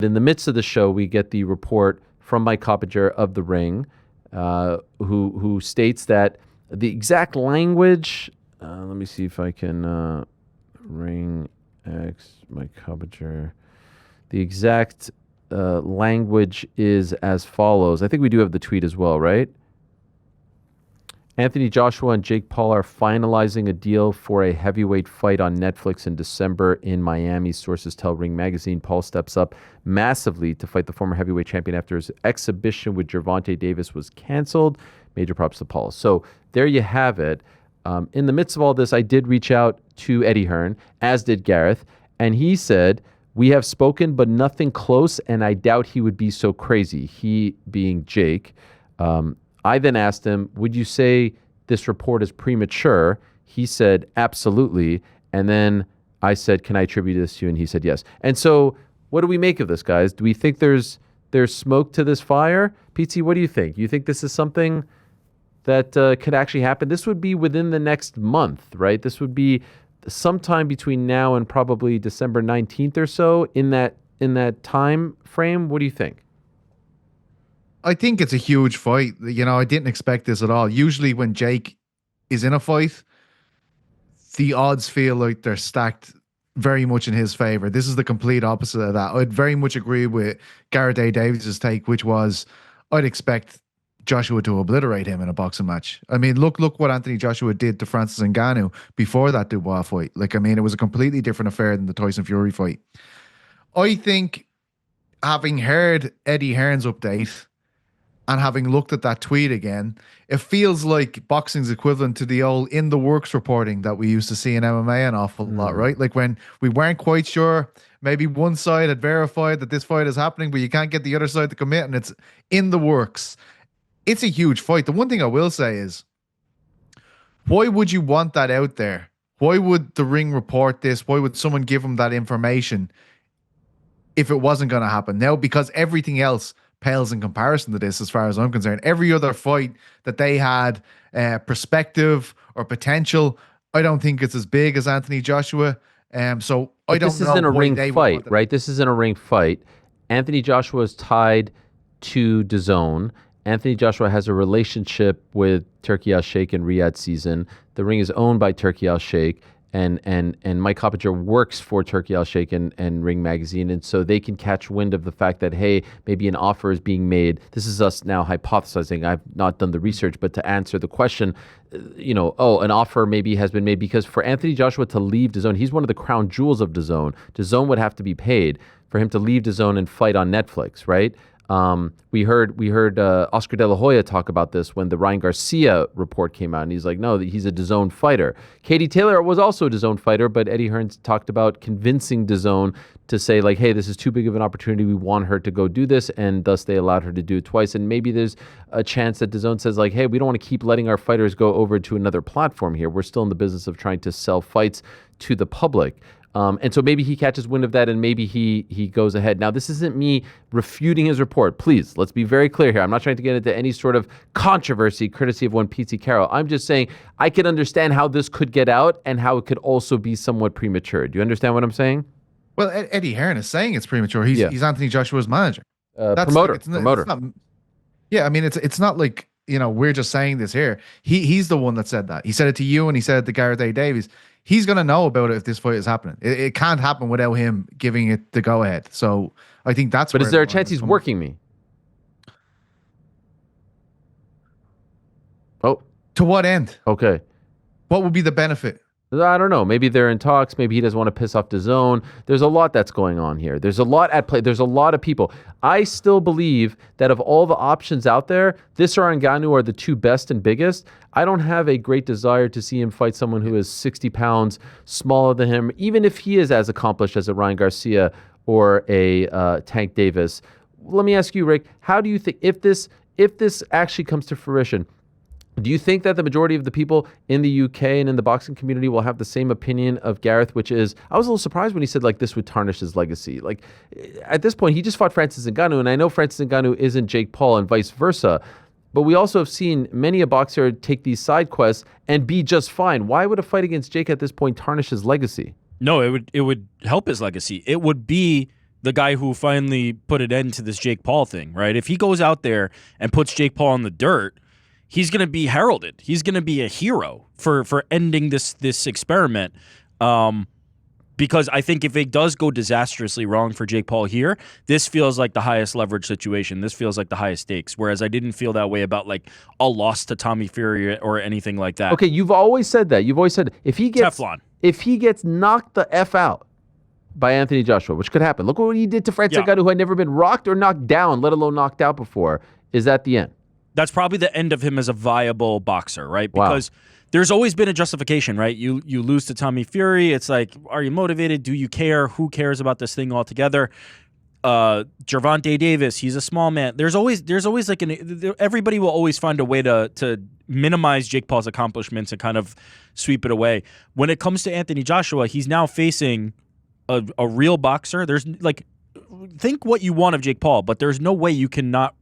In the midst of the show, we get the report from Mike Coppinger of The Ring, who states that the exact language, let me see if I can, Ring X, Mike Coppinger, the exact language is as follows. I think we do have the tweet as well, right? Anthony Joshua and Jake Paul are finalizing a deal for a heavyweight fight on Netflix in December in Miami. Sources tell Ring Magazine Paul steps up massively to fight the former heavyweight champion after his exhibition with Gervonta Davis was canceled. Major props to Paul. So there you have it. In the midst of all this, I did reach out to Eddie Hearn, as did Gareth, and he said, "We have spoken, but nothing close, and I doubt he would be so crazy." He being Jake. I then asked him, would you say this report is premature? He said, absolutely. And then I said, can I attribute this to you? And he said, yes. And so what do we make of this, guys? Do we think there's smoke to this fire? PT, what do you think? You think this is something that could actually happen? This would be within the next month, right? This would be sometime between now and probably December 19th or so in that time frame. What do you think? I think it's a huge fight. You know, I didn't expect this at all. Usually when Jake is in a fight, the odds feel like they're stacked very much in his favor. This is the complete opposite of that. I'd very much agree with Gareth A. Davies' take, which was I'd expect Joshua to obliterate him in a boxing match. I mean, look what Anthony Joshua did to Francis Ngannou before that Dubois fight. Like, I mean, it was a completely different affair than the Tyson Fury fight. I think, having heard Eddie Hearn's update and having looked at that tweet again, it feels like boxing's equivalent to the old in the works reporting that we used to see in MMA an awful lot, right? Like when we weren't quite sure, maybe one side had verified that this fight is happening, but you can't get the other side to commit, and it's in the works. It's a huge fight. The one thing I will say is, why would you want that out there? Why would the Ring report this? Why would someone give them that information if it wasn't going to happen? Now, because everything else pales in comparison to this, as far as I'm concerned. Every other fight that they had perspective or potential, I don't think it's as big as Anthony Joshua. So I don't know. This isn't a ring fight, right? This isn't a ring fight. Anthony Joshua is tied to DAZN. Anthony Joshua has a relationship with Turki Al-Sheikh and Riyadh Season. The Ring is owned by Turki Al-Sheikh. And Mike Coppinger works for Turki Al-Sheikh and Ring Magazine, and so they can catch wind of the fact that, hey, maybe an offer is being made. This is us now hypothesizing. I've not done the research, but to answer the question, an offer maybe has been made, because for Anthony Joshua to leave DAZN, he's one of the crown jewels of DAZN. DAZN would have to be paid for him to leave DAZN and fight on Netflix, right? We heard Oscar De La Hoya talk about this when the Ryan Garcia report came out, and he's like, no, he's a DAZN fighter. Katie Taylor was also a DAZN fighter, but Eddie Hearn talked about convincing DAZN to say, like, hey, this is too big of an opportunity. We want her to go do this, and thus they allowed her to do it twice. And maybe there's a chance that DAZN says, like, hey, we don't want to keep letting our fighters go over to another platform here. We're still in the business of trying to sell fights to the public. And so maybe he catches wind of that, and maybe he goes ahead. Now, this isn't me refuting his report. Please, let's be very clear here. I'm not trying to get into any sort of controversy, courtesy of one PT Carroll. I'm just saying I can understand how this could get out and how it could also be somewhat premature. Do you understand what I'm saying? Well, Eddie Hearn is saying it's premature. He's Anthony Joshua's manager. Promoter. It's not, yeah, I mean, it's not like, we're just saying this here. He's the one that said that. He said it to you, and he said it to Gareth A. Davies. He's going to know about it if this fight is happening. It can't happen without him giving it the go-ahead. So I think that's... But is there a chance he's working me? Oh. To what end? Okay. What would be the benefit? I don't know. Maybe they're in talks. Maybe he doesn't want to piss off DAZN. There's a lot that's going on here. There's a lot at play. There's a lot of people. I still believe that of all the options out there, this or Ngannou are the two best and biggest. I don't have a great desire to see him fight someone who is 60 pounds smaller than him, even if he is as accomplished as a Ryan Garcia or a Tank Davis. Let me ask you, Rick, how do you think, if this actually comes to fruition, do you think that the majority of the people in the UK and in the boxing community will have the same opinion of Gareth, which is, I was a little surprised when he said, like, this would tarnish his legacy. Like, at this point, he just fought Francis Ngannou, and I know Francis Ngannou isn't Jake Paul and vice versa, but we also have seen many a boxer take these side quests and be just fine. Why would a fight against Jake at this point tarnish his legacy? No, it would help his legacy. It would be the guy who finally put an end to this Jake Paul thing, right? If he goes out there and puts Jake Paul in the dirt, he's going to be heralded. He's going to be a hero for ending this experiment. Because I think if it does go disastrously wrong for Jake Paul here, this feels like the highest leverage situation. This feels like the highest stakes. Whereas I didn't feel that way about like a loss to Tommy Fury or anything like that. Okay, you've always said that. You've always said if he gets Teflon. If he gets knocked the F out by Anthony Joshua, which could happen. Look what he did to Francis Ngannou, who had never been rocked or knocked down, let alone knocked out before. Is that the end? That's probably the end of him as a viable boxer, right? Because there's always been a justification, right? You lose to Tommy Fury. It's like, are you motivated? Do you care? Who cares about this thing altogether? Gervonta Davis, he's a small man. There's always like everybody will always find a way to minimize Jake Paul's accomplishments and kind of sweep it away. When it comes to Anthony Joshua, he's now facing a real boxer. There's like, think what you want of Jake Paul, but there's no way you cannot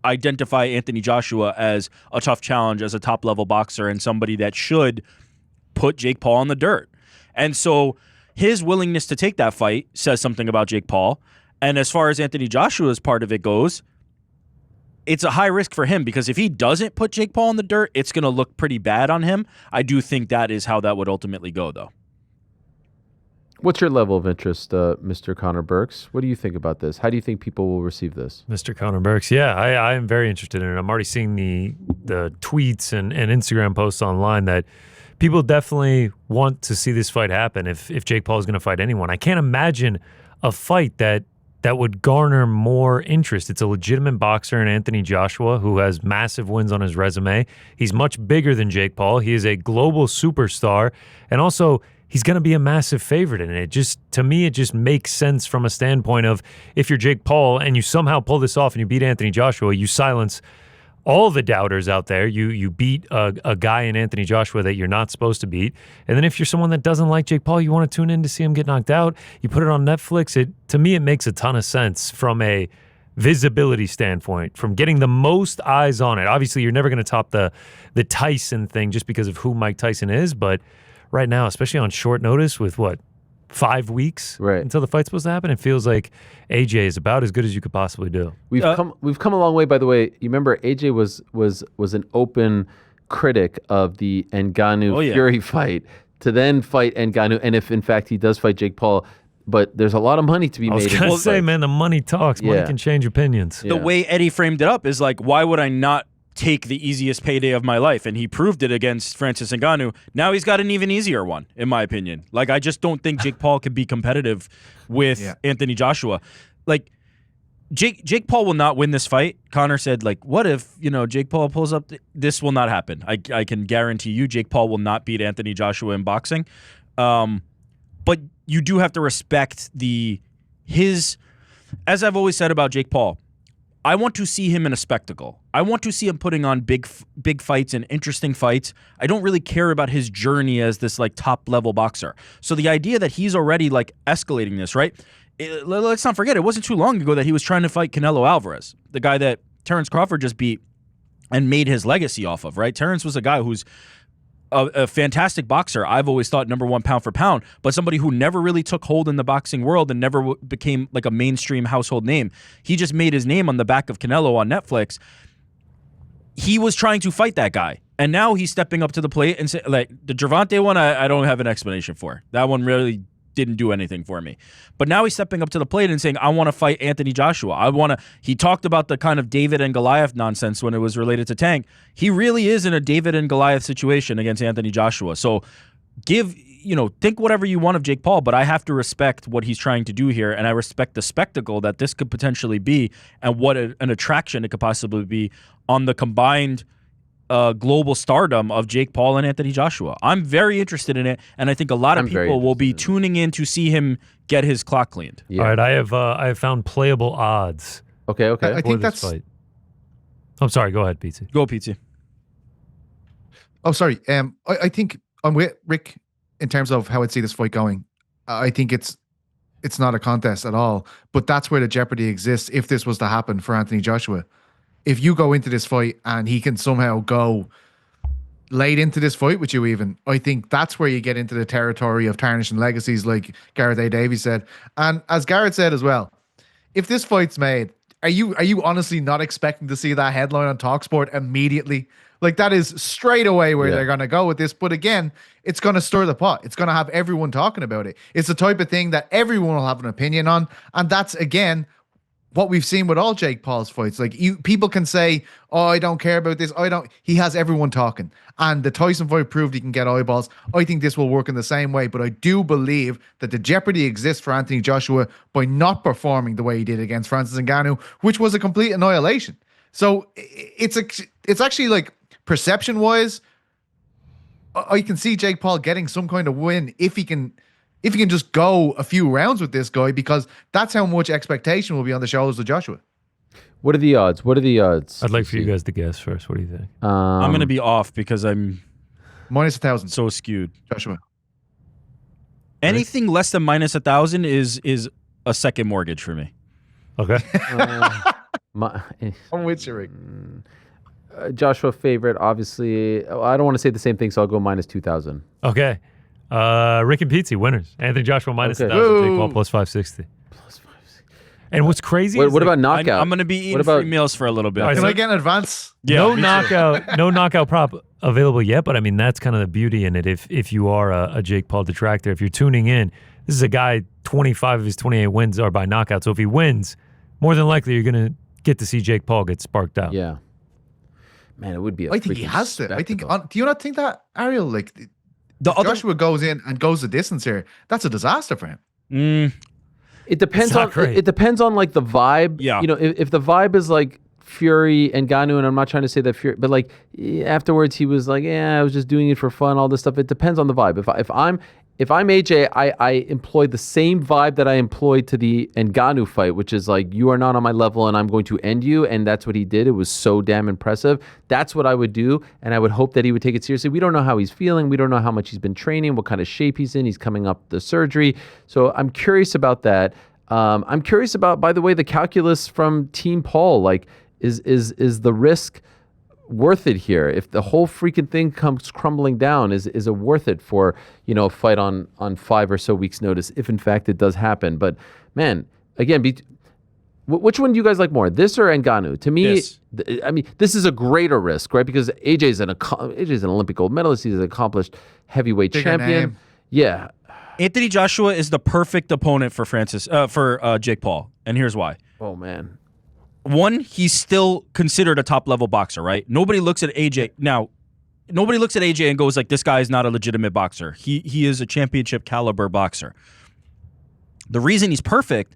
identify Anthony Joshua as a tough challenge, as a top-level boxer, and somebody that should put Jake Paul in the dirt. And so his willingness to take that fight says something about Jake Paul. And as far as Anthony Joshua's part of it goes, it's a high risk for him because if he doesn't put Jake Paul in the dirt, it's going to look pretty bad on him. I do think that is how that would ultimately go, though. What's your level of interest, Mr. Connor Burks? What do you think about this? How do you think people will receive this? Mr. Connor Burks, yeah, I am very interested in it. I'm already seeing the tweets and Instagram posts online that people definitely want to see this fight happen if Jake Paul is going to fight anyone. I can't imagine a fight that would garner more interest. It's a legitimate boxer in Anthony Joshua who has massive wins on his resume. He's much bigger than Jake Paul. He is a global superstar, and also he's going to be a massive favorite in it. To me, it just makes sense from a standpoint of if you're Jake Paul and you somehow pull this off and you beat Anthony Joshua, you silence all the doubters out there. You beat a guy in Anthony Joshua that you're not supposed to beat. And then if you're someone that doesn't like Jake Paul, you want to tune in to see him get knocked out, you put it on Netflix. To me, it makes a ton of sense from a visibility standpoint, from getting the most eyes on it. Obviously, you're never going to top the Tyson thing just because of who Mike Tyson is, but right now, especially on short notice with 5 weeks until the fight's supposed to happen, it feels like AJ is about as good as you could possibly do. We've come a long way, by the way. You remember AJ was an open critic of the Ngannou Fury fight to then fight Ngannou, and if in fact he does fight Jake Paul, but there's a lot of money to be made. I was going to say, man, the money talks. Money can change opinions. The way Eddie framed it up is like, why would I not take the easiest payday of my life? And he proved it against Francis Ngannou. Now he's got an even easier one, in my opinion. Like, I just don't think Jake Paul could be competitive with Anthony Joshua. Like, Jake Paul will not win this fight. Connor said, like, what if, Jake Paul pulls up? This will not happen. I can guarantee you Jake Paul will not beat Anthony Joshua in boxing. But you do have to respect as I've always said about Jake Paul, I want to see him in a spectacle. I want to see him putting on big fights and interesting fights. I don't really care about his journey as this like top level boxer. So the idea that he's already like escalating this, right? Let's not forget, it wasn't too long ago that he was trying to fight Canelo Alvarez, the guy that Terrence Crawford just beat and made his legacy off of, right? Terrence was a guy who's a fantastic boxer. I've always thought number one pound for pound, but somebody who never really took hold in the boxing world and never became like a mainstream household name. He just made his name on the back of Canelo on Netflix. He was trying to fight that guy, and now he's stepping up to the plate and say, like the Gervonta one, I don't have an explanation for. That one really didn't do anything for me. But now he's stepping up to the plate and saying, I want to fight Anthony Joshua. He talked about the kind of David and Goliath nonsense when it was related to Tank. He really is in a David and Goliath situation against Anthony Joshua. So think whatever you want of Jake Paul, but I have to respect what he's trying to do here, and I respect the spectacle that this could potentially be and what an attraction it could possibly be on the combined global stardom of Jake Paul and Anthony Joshua. I'm very interested in it, and I think a lot of people will be tuning in to see him get his clock cleaned. Yeah. All right, I have found playable odds. Okay. I think that's. Fight. I'm sorry. Go ahead, Pizzi. Go, Pizzi. Oh, sorry. I think I'm with Rick in terms of how I'd see this fight going. I think it's not a contest at all, but that's where the jeopardy exists if this was to happen for Anthony Joshua. If you go into this fight and he can somehow go late into this fight with you even, I think that's where you get into the territory of tarnishing legacies, like Gareth A. Davies said. And as Gareth said as well, if this fight's made, are you honestly not expecting to see that headline on TalkSport immediately? Like, that is straight away where they're going to go with this. But again, it's going to stir the pot. It's going to have everyone talking about it. It's the type of thing that everyone will have an opinion on. And that's, again, what we've seen with all Jake Paul's fights. Like, people can say, oh, I don't care about this. He has everyone talking. And the Tyson fight proved he can get eyeballs. I think this will work in the same way, but I do believe that the jeopardy exists for Anthony Joshua by not performing the way he did against Francis Ngannou, which was a complete annihilation. So it's actually, like, perception wise, I can see Jake Paul getting some kind of win if he can just go a few rounds with this guy, because that's how much expectation will be on the shoulders of Joshua. What are the odds? I'd like for you guys to guess first. What do you think? I'm going to be off because I'm minus 1,000. so skewed. Joshua. Anything less than minus 1,000 is a second mortgage for me. Okay. I'm with you, Rick. Joshua favorite, obviously. I don't want to say the same thing, so I'll go minus 2,000. Okay. Rick and Pizzi, winners. Anthony Joshua minus 1,000. Jake Paul plus 560. And what's crazy is what about knockout? I'm going to be eating free meals for a little bit. Can I get an advance? Yeah, no knockout prop available yet, but I mean, that's kind of the beauty in it. If you are a Jake Paul detractor, if you're tuning in, this is a guy, 25 of his 28 wins are by knockout. So if he wins, more than likely you're going to get to see Jake Paul get sparked out. Yeah. Man, it would be I think he has to. I think, do you not think that, Ariel? Like, Joshua goes in and goes the distance here, that's a disaster for him. It depends on it depends on like the vibe. Yeah. You know, if the vibe is like Fury and Ngannou, and I'm not trying to say that Fury, but like afterwards he was like, yeah, I was just doing it for fun, all this stuff. It depends on the vibe. If I'm AJ, I employ the same vibe that I employed to the Ngannou fight, which is like, you are not on my level and I'm going to end you. And that's what he did. It was so damn impressive. That's what I would do. And I would hope that he would take it seriously. We don't know how he's feeling. We don't know how much he's been training, what kind of shape he's in. He's coming up the surgery. So I'm curious about that. I'm curious about, by the way, the calculus from Team Paul. Like, is the risk worth it here? If the whole freaking thing comes crumbling down, is it worth it for, you know, a fight on 5 or so weeks notice, if in fact it does happen? But man, again, which one do you guys like more, this or Ngannou? To me, I mean, this is a greader risk, right? Because AJ's an Olympic gold medalist. He's an accomplished heavyweight champion. Name. Yeah. Anthony Joshua is the perfect opponent for Jake Paul, and here's why. Oh man. One, he's still considered a top-level boxer, right? Nobody looks at AJ and goes like, this guy is not a legitimate boxer. He is a championship caliber boxer. The reason he's perfect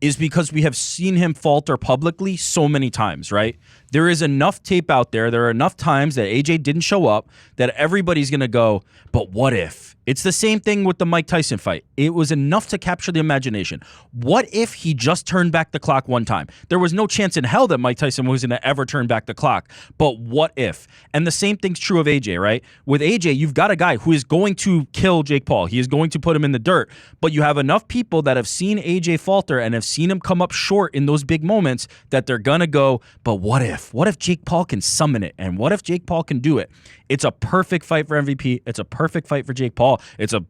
is because we have seen him falter publicly so many times, right? There is enough tape out there. There are enough times that AJ didn't show up that everybody's going to go, but what if? It's the same thing with the Mike Tyson fight. It was enough to capture the imagination. What if he just turned back the clock one time? There was no chance in hell that Mike Tyson was going to ever turn back the clock. But what if? And the same thing's true of AJ, right? With AJ, you've got a guy who is going to kill Jake Paul. He is going to put him in the dirt. But you have enough people that have seen AJ falter and have seen him come up short in those big moments that they're going to go, but what if? What if Jake Paul can summon it? And what if Jake Paul can do it? It's a perfect fight for MVP. It's a perfect fight for Jake Paul. It's a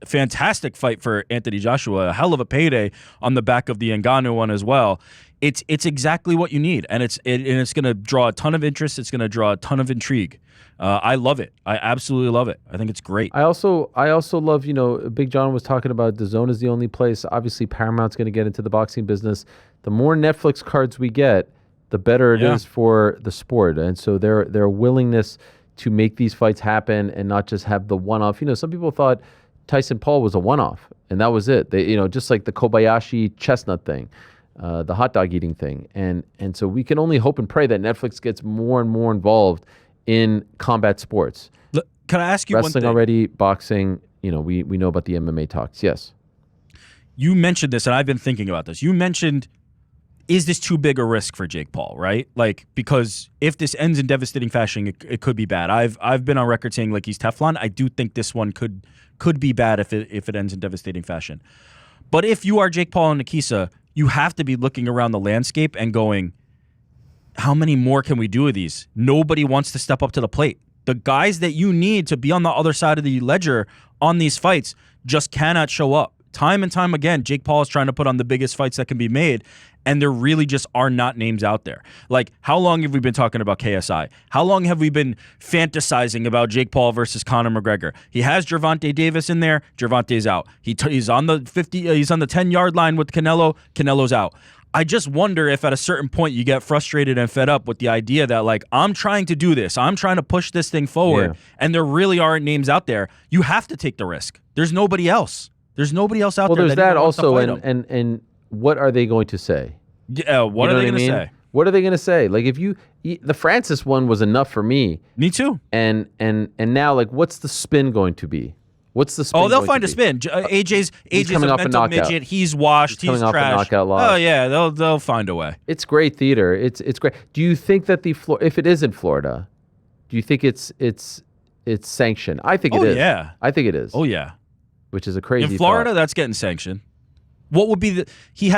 fantastic fight for Anthony Joshua. A hell of a payday on the back of the Ngannou one as well. It's exactly what you need, and it's going to draw a ton of interest. It's going to draw a ton of intrigue. I love it. I absolutely love it. I think it's great. I also love, you know, Big John was talking about DAZN is the only place. Obviously, Paramount's going to get into the boxing business. The more Netflix cards we get, the better it is for the sport. And so their willingness to make these fights happen and not just have the one-off. You know, some people thought Tyson Paul was a one-off, and that was it. They, you know, just like the Kobayashi chestnut thing, the hot dog eating thing. And so we can only hope and pray that Netflix gets more and more involved in combat sports. Can I ask you one thing? Wrestling already, boxing, you know, we know about the MMA talks. Yes. You mentioned this, and I've been thinking about this. You mentioned, is this too big a risk for Jake Paul, right? Like, because if this ends in devastating fashion, it could be bad. I've been on record saying like he's Teflon. I do think this one could be bad if it ends in devastating fashion. But if you are Jake Paul and Nikisa, you have to be looking around the landscape and going, how many more can we do of these? Nobody wants to step up to the plate. The guys that you need to be on the other side of the ledger on these fights just cannot show up. Time and time again, Jake Paul is trying to put on the biggest fights that can be made, and there really just are not names out there. Like, how long have we been talking about KSI? How long have we been fantasizing about Jake Paul versus Conor McGregor? He has Gervonta Davis in there. Gervonta's out. He's on the 50. He's on the 10-yard line with Canelo. Canelo's out. I just wonder if at a certain point you get frustrated and fed up with the idea that, like, I'm trying to do this. I'm trying to push this thing forward, and there really aren't names out there. You have to take the risk. There's nobody else. There's nobody else out there. Well, there's that even wants to also, fight him. and what are they going to say? Yeah, what You know are they I going to mean? say? What are they going to say? Like, if the Francis one was enough for me, Me too. and now, like, what's the spin going to be? What's the spin? Oh, they'll going find to a be? spin. AJ's coming a off a mental knockout. midget. He's washed. He's He's coming off a trash. knockout loss. Oh yeah, they'll find a way. It's great theater. It's great. Do you think that if it is in Florida, do you think it's sanctioned? I think it is. Yeah. I think it is. Oh yeah. Which is a crazy In Florida, thought. that's getting sanctioned. What would be Jake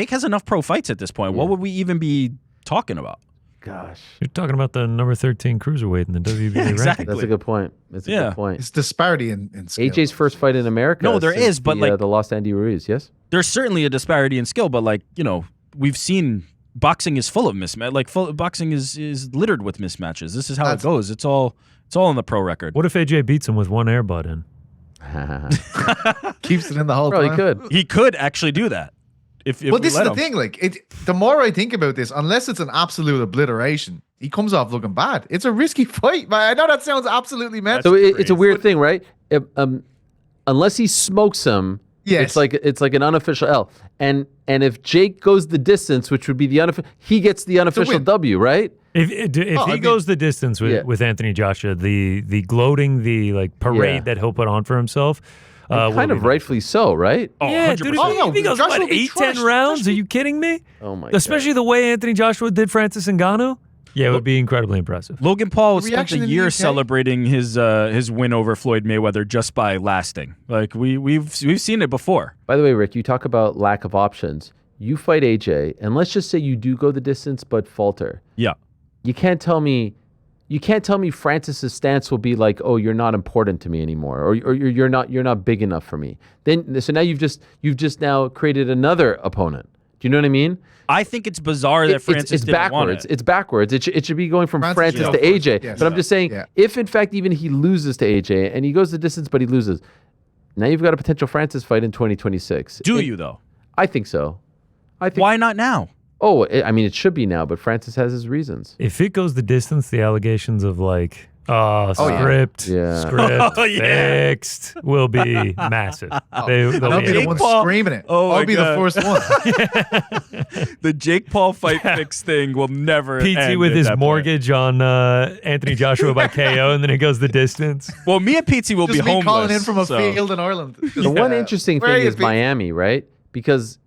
has enough pro fights at this point. What would we even be talking about? Gosh, You're talking about the number 13 cruiserweight in the WBA Yeah, exactly. ranking. that's a good point. That's a good point. It's disparity in skill. AJ's first fight in America. No, there since is, but, the, like- the lost Andy Ruiz. Yes. There's certainly a disparity in skill, but, like, you know, we've seen boxing is full of mismatch. Like, boxing is littered with mismatches. This is how it goes. It's all on the pro record. What if AJ beats him with one airbud in? Keeps it in the whole Probably time. could. He could actually do that. If But we this is let the him. thing. Like, the more I think about this, unless it's an absolute obliteration, he comes off looking bad. It's a risky fight, man. I know that sounds absolutely mental. So it's a weird thing, right? Unless he smokes him, Yes. it's like an unofficial L. And if Jake goes the distance, which would be the unofficial, he gets the unofficial win. W, right? If I he mean- goes the distance with Anthony Joshua, the gloating, the like parade Yeah. that he'll put on for himself, will Kind of be- rightfully so, right? Oh, Yeah, 100%. dude, if Oh, he- no, if he goes, Joshua what, will be 8-10 crushed. rounds? Joshua- Are you kidding me? Oh my Especially the way Anthony Joshua did Francis Ngannou? Yeah, it would be incredibly impressive. Logan Paul The spent reaction a in the year UK? celebrating his win over Floyd Mayweather just by lasting. Like we've seen it before. By the way, Rick, you talk about lack of options. You fight AJ, and let's just say you do go the distance but falter. Yeah. You can't tell me Francis's stance will be like, "Oh, you're not important to me anymore," or you're not big enough for me. So now you've just now created another opponent. Do you know what I mean? I think it's bizarre that Francis it's didn't want backwards. it. It's backwards. It should be going from Francis Francis is to out AJ. first. Yes. But I'm just saying, Yeah. if in fact even he loses to AJ and he goes the distance but he loses, now you've got a potential Francis fight in 2026. Do you though? I think so. I think. Why not now? Oh, I mean, it should be now, but Francis has his reasons. If it goes the distance, the allegations of like, yeah. script, Yeah. script Oh, yeah. fixed will be massive. They'll And I'll be the Jake one Paul- screaming it. Oh my I'll be God. the first one. The Jake Paul fight fix thing will never PT end with at his that point. mortgage on Anthony Joshua by KO, and then it goes the distance. Well, me and PT will Just be me homeless. calling in from a so- field in Ireland. The one interesting Where thing are is you, Pete? Miami, right? Because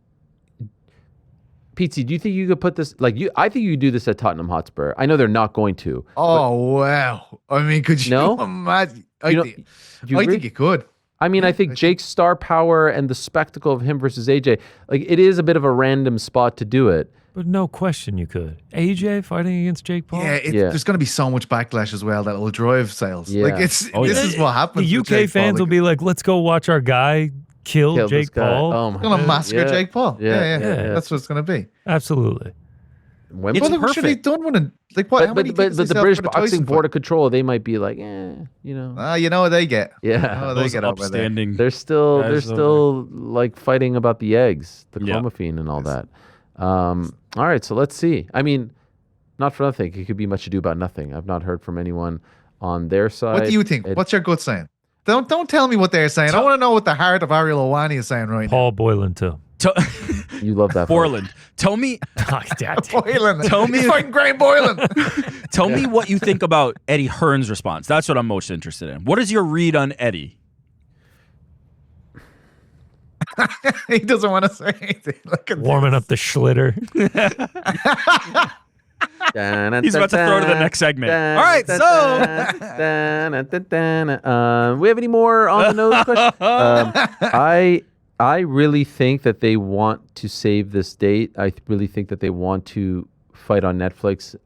PT, do you think you could put this I think you could do this at Tottenham Hotspur. I know they're not going to. Oh, wow. I mean, could you No? imagine? I You know- think Do you I agree? think you could. I mean, I think Jake's star power and the spectacle of him versus AJ, like it is a bit of a random spot to do it. But no question you could. AJ fighting against Jake Paul? Yeah, there's going to be so much backlash as well that will drive sales. Yeah. Like Oh, yeah. this is what happens. The with UK Jake Paul. fans will be like, let's go watch our guy kill Kill this Jake guy. Paul. Oh my going to massacre yeah. Jake Paul. Yeah, Yeah. yeah. That's what it's going to be. Absolutely. Wembley? It's Well, I'm sure they perfect. don't want to. Like what? How But many but tickets they the sell British for the Boxing Tyson Board fight? of Control, they might be like, you know, You know what they get. yeah. Oh, they Those get over there. upstanding. They're still Guys like fighting about the eggs, the Yeah. clomiphene and all that. All right, so let's see. I mean, not for nothing. It could be much ado about nothing. I've not heard from anyone on their side. What do you think? It- What's your gut saying? Don't tell me what they're saying. I want to know what the heart of Ariel Helwani is saying right Paul Boylan, too. You love that. fight. Borland, tell me now. Boylan. Tell me- He's fighting Graham Boylan. Tell me what you think about Eddie Hearn's response. That's what I'm most interested in. What is your read on Eddie? He doesn't want to say anything. Look at Warming up the schlitter. He's about to throw to the next segment. All right, we have any more on the nose questions? I really think that they want to save this date. I really think that they want to fight on Netflix.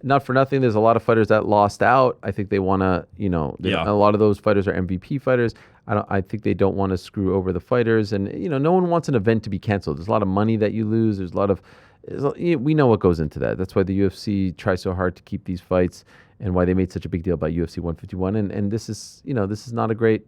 Not for nothing, there's a lot of fighters that lost out. I think they want to, a lot of those fighters are MVP fighters. I think they don't want to screw over the fighters, and no one wants an event to be canceled. There's a lot of money that you lose. We know what goes into that. That's why the UFC tries so hard to keep these fights, and why they made such a big deal about UFC 151. And this is not a great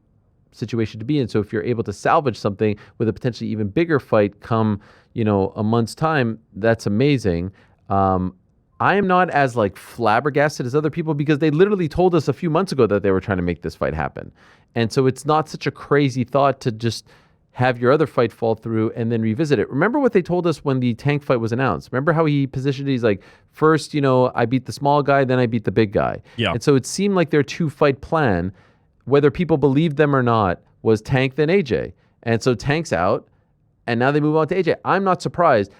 situation to be in. So if you're able to salvage something with a potentially even bigger fight come, a month's time, that's amazing. I am not as flabbergasted as other people, because they literally told us a few months ago that they were trying to make this fight happen. And so it's not such a crazy thought to just have your other fight fall through and then revisit it. Remember what they told us when the Tank fight was announced? Remember how he positioned it? He's like, first, I beat the small guy, then I beat the big guy. Yeah. And so it seemed like their 2-fight plan, whether people believed them or not, was Tank then AJ. And so Tank's out, and now they move on to AJ. I'm not surprised.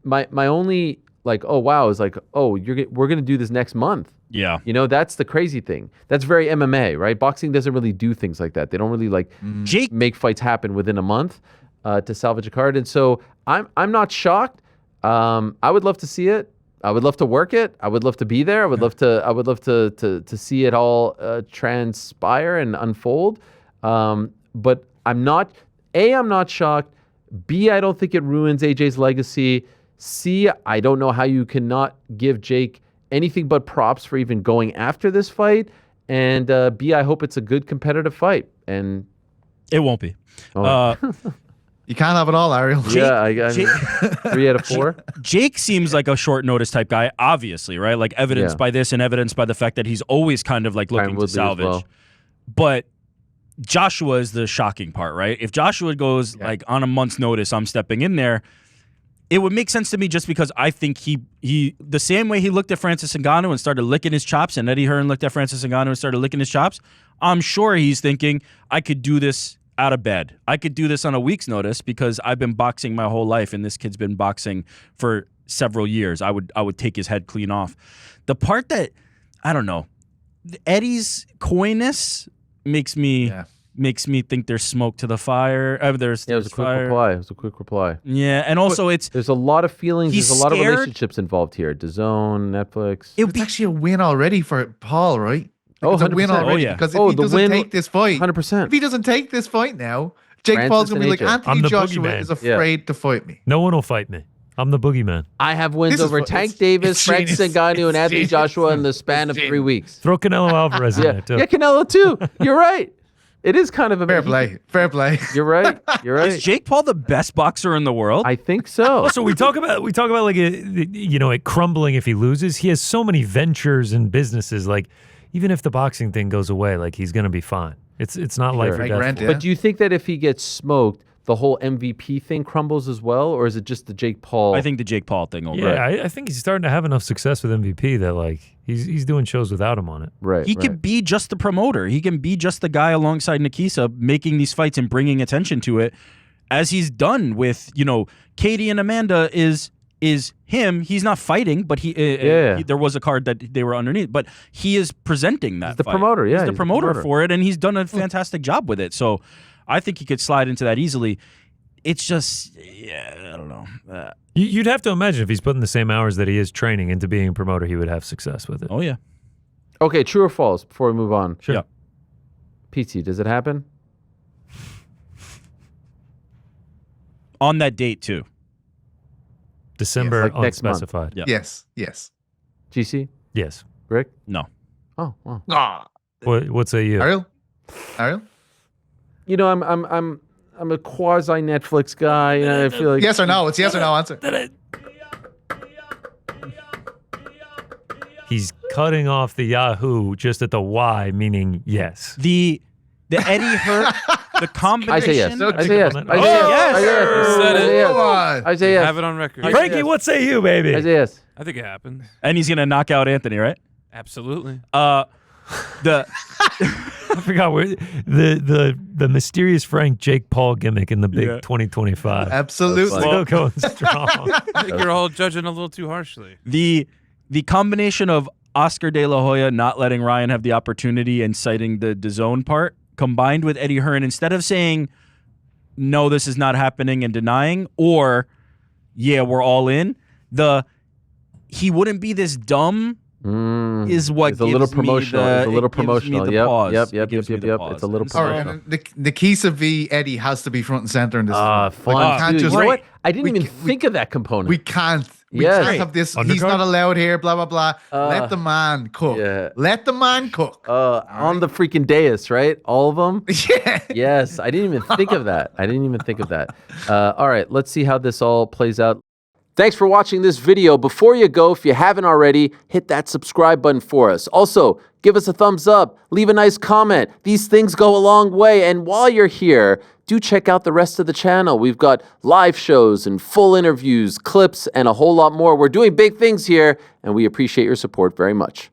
My only oh wow is we're gonna do this next month. Yeah. That's the crazy thing. That's very MMA, right? Boxing doesn't really do things like that. They don't really Jake make fights happen within a month to salvage a card. And so I'm not shocked. I would love to see it. I would love to work it. I would love to be there. I would love to see it all transpire and unfold. But I'm not shocked. B, I don't think it ruins AJ's legacy. C, I don't know how you cannot give Jake anything but props for even going after this fight. And B, I hope it's a good competitive fight. And it won't be. You can't have it all, Ariel. Yeah, I 3 out of 4. Jake seems like a short notice type guy, obviously, right? Like evidenced by this and evidenced by the fact that he's always kind of looking to salvage. Well. But Joshua is the shocking part, right? If Joshua goes on a month's notice, I'm stepping in there, it would make sense to me, just because I think he the same way he looked at Francis Ngannou and started licking his chops, and Eddie Hearn looked at Francis Ngannou and started licking his chops, I'm sure he's thinking, I could do this out of bed. I could do this on a week's notice, because I've been boxing my whole life, and this kid's been boxing for several years. I would take his head clean off. The part that, I don't know, Eddie's coyness makes me think there's smoke to the fire. It was a quick reply. Yeah, and also there's a lot of feelings. He's there's a lot of scared. relationships involved here. DAZN, Netflix. It's actually a win already for Paul, right? It's a win 100%. already. Because if he doesn't take this fight, 100%. if he doesn't take this fight now, Jake Francis Paul's gonna be and like, AJ. Anthony Joshua boogeyman. is afraid to fight me. No one will fight me. I'm the boogeyman. I have wins This is over what- Tank it's- Davis, it's Francis genius. Ngannou, and It's Anthony genius. Joshua in the span of It's 3 genius. weeks. Throw Canelo Alvarez in there too. Yeah, Canelo too. You're right. It is kind of Fair play. Fair play. You're right. You're right. Is Jake Paul the best boxer in the world? I think so. Also, we talk about it crumbling if he loses. He has so many ventures and businesses. Like, even if the boxing thing goes away, he's gonna be fine. It's not life or Like death. rent, for him. yeah. But do you think that if he gets smoked, the whole MVP thing crumbles as well, or is it just the Jake Paul? I think the Jake Paul thing will. Yeah, I think he's starting to have enough success with MVP that he's doing shows without him on it. right. He can be just the promoter. He can be just the guy alongside Nikisa making these fights and bringing attention to it, as he's done with, Katie and Amanda is him. He's not fighting, but there was a card that they were underneath, but he is presenting that. He's the fight. promoter, yeah, He's the he's the promoter promoter. for it, and he's done a fantastic job with it. So I think he could slide into that easily. It's just, I don't know. You'd have to imagine if he's putting the same hours that he is training into being a promoter, he would have success with it. Oh, yeah. Okay, true or false before we move on? Sure. Yeah. PT, does it happen? On that date, too. December Yes, next month. unspecified. Yeah. Yes. Yes. GC? Yes. Rick? No. Oh, wow. Ah. What say you? Ariel? I'm a quasi Netflix guy. I feel like Yes or no? It's yes or no answer. He's cutting off the Yahoo just at the Y, meaning yes. The Eddie Hearn, the combination. I say yes. I say yes. I say Oh, yes. I say yes. You said I say it. yes. Come on. I say yes. Have it on record. Frankie, what say you, baby? I say yes. I think it happened. And he's going to knock out Anthony, right? Absolutely. The I forgot where the mysterious Frank Jake Paul gimmick in the big 2025. Absolutely. Still going strong. I think you're all judging a little too harshly. the combination of Oscar De La Hoya not letting Ryan have the opportunity and citing the DAZN part, combined with Eddie Hearn, instead of saying, no, this is not happening and denying, or, yeah, we're all in, he wouldn't be this dumb. Is what It's a little gives me promotional. the- It's a little it gives me promotional. the Yep, pause. yep, It yep, gives yep, me the yep. pause. It's a little And so- All right, promotional. and Nikisa v Eddie has to be front and center in this. Fun we can't too. just. You know what? I didn't we even ca- we- think of that component. We can't. We Yes. can't have this. He's Undercard? not allowed here. Blah blah blah. Let the man cook. yeah. Let the man cook. On the freaking dais, right? All of them. Yeah. Yes, I didn't even think of that. All right, let's see how this all plays out. Thanks for watching this video. Before you go, if you haven't already, hit that subscribe button for us. Also, give us a thumbs up, leave a nice comment. These things go a long way. And while you're here, do check out the rest of the channel. We've got live shows and full interviews, clips, and a whole lot more. We're doing big things here, and we appreciate your support very much.